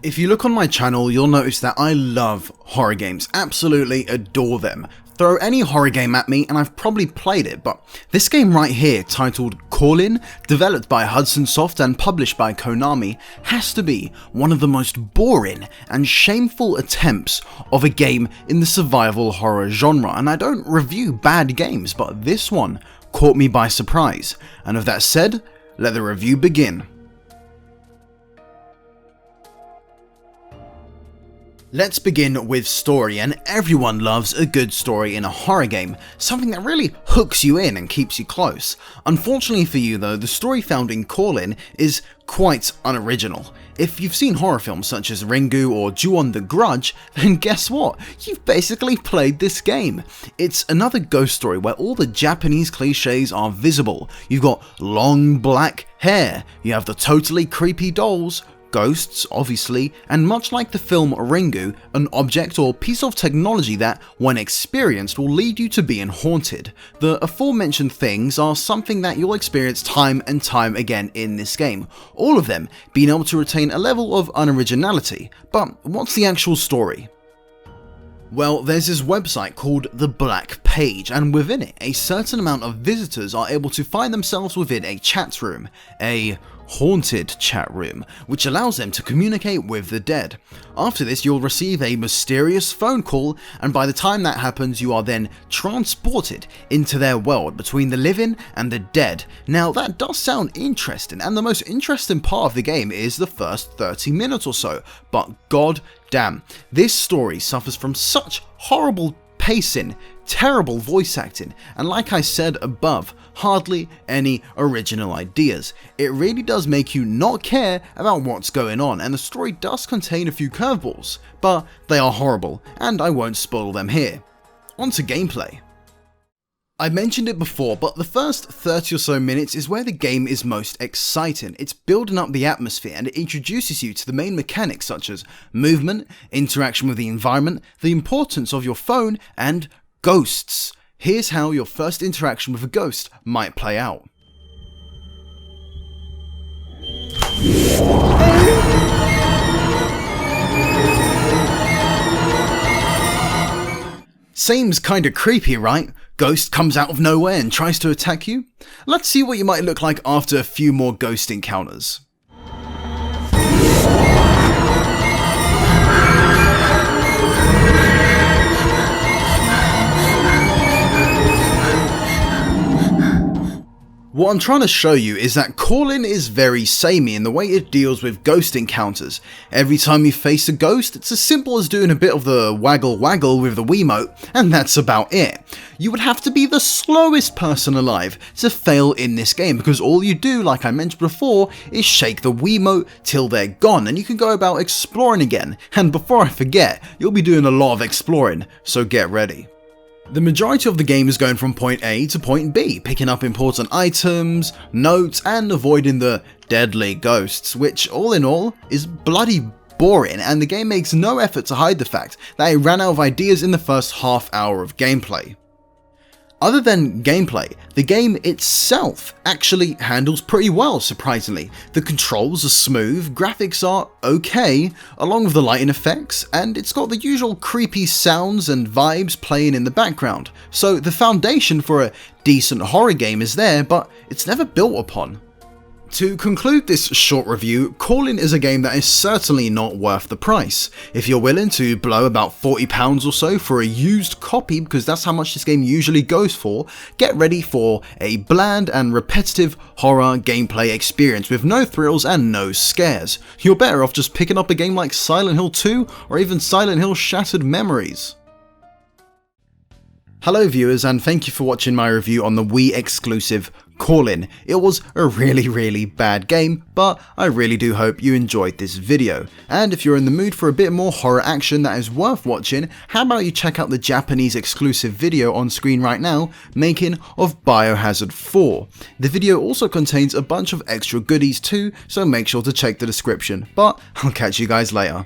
If you look on my channel, you'll notice that I love horror games, absolutely adore them. Throw any horror game at me and I've probably played it, but this game right here, titled Call-In, developed by Hudson Soft and published by Konami, has to be one of the most boring and shameful attempts of a game in the survival horror genre. And I don't review bad games, but this one caught me by surprise. And with that said, let the review begin. Let's begin with story, and everyone loves a good story in a horror game, something that really hooks you in and keeps you close. Unfortunately for you though, the story found in Call-In is quite unoriginal. If you've seen horror films such as Ringu or Ju-On the Grudge, then guess what? You've basically played this game. It's another ghost story where all the Japanese cliches are visible. You've got long black hair, you have the totally creepy dolls, ghosts, obviously, and much like the film Ringu, an object or piece of technology that, when experienced, will lead you to being haunted. The aforementioned things are something that you'll experience time and time again in this game, all of them being able to retain a level of unoriginality. But what's the actual story? Well, there's this website called The Black Page, and within it, a certain amount of visitors are able to find themselves within a chat room, a haunted chat room, which allows them to communicate with the dead. After this, you'll receive a mysterious phone call, and by the time that happens, you are then transported into their world between the living and the dead. Now, that does sound interesting, and the most interesting part of the game is the first 30 minutes or so, but god damn, this story suffers from such horrible pacing, terrible voice acting, and like I said above, hardly any original ideas. It really does make you not care about what's going on, and the story does contain a few curveballs, but they are horrible, and I won't spoil them here. On to gameplay. I mentioned it before, but the first 30 or so minutes is where the game is most exciting. It's building up the atmosphere and it introduces you to the main mechanics such as movement, interaction with the environment, the importance of your phone, and ghosts. Here's how your first interaction with a ghost might play out. Seems kinda creepy, right? Ghost comes out of nowhere and tries to attack you? Let's see what you might look like after a few more ghost encounters. What I'm trying to show you is that Call-In is very samey in the way it deals with ghost encounters. Every time you face a ghost, it's as simple as doing a bit of the waggle waggle with the Wiimote, and that's about it. You would have to be the slowest person alive to fail in this game, because all you do, like I mentioned before, is shake the Wiimote till they're gone, and you can go about exploring again. And before I forget, you'll be doing a lot of exploring, so get ready. The majority of the game is going from point A to point B, picking up important items, notes, and avoiding the deadly ghosts, which all in all is bloody boring, and the game makes no effort to hide the fact that it ran out of ideas in the first half hour of gameplay. Other than gameplay, the game itself actually handles pretty well, surprisingly. The controls are smooth, graphics are okay, along with the lighting effects, and it's got the usual creepy sounds and vibes playing in the background. So the foundation for a decent horror game is there, but it's never built upon. To conclude this short review, Call-In is a game that is certainly not worth the price. If you're willing to blow about £40 or so for a used copy, because that's how much this game usually goes for, get ready for a bland and repetitive horror gameplay experience with no thrills and no scares. You're better off just picking up a game like Silent Hill 2 or even Silent Hill Shattered Memories. Hello viewers, and thank you for watching my review on the Wii exclusive Call-In. It was a really bad game, but I really do hope you enjoyed this video. And if you're in the mood for a bit more horror action that is worth watching, how about you check out the Japanese exclusive video on screen right now, making of Biohazard 4. The video also contains a bunch of extra goodies too, so make sure to check the description. But I'll catch you guys later.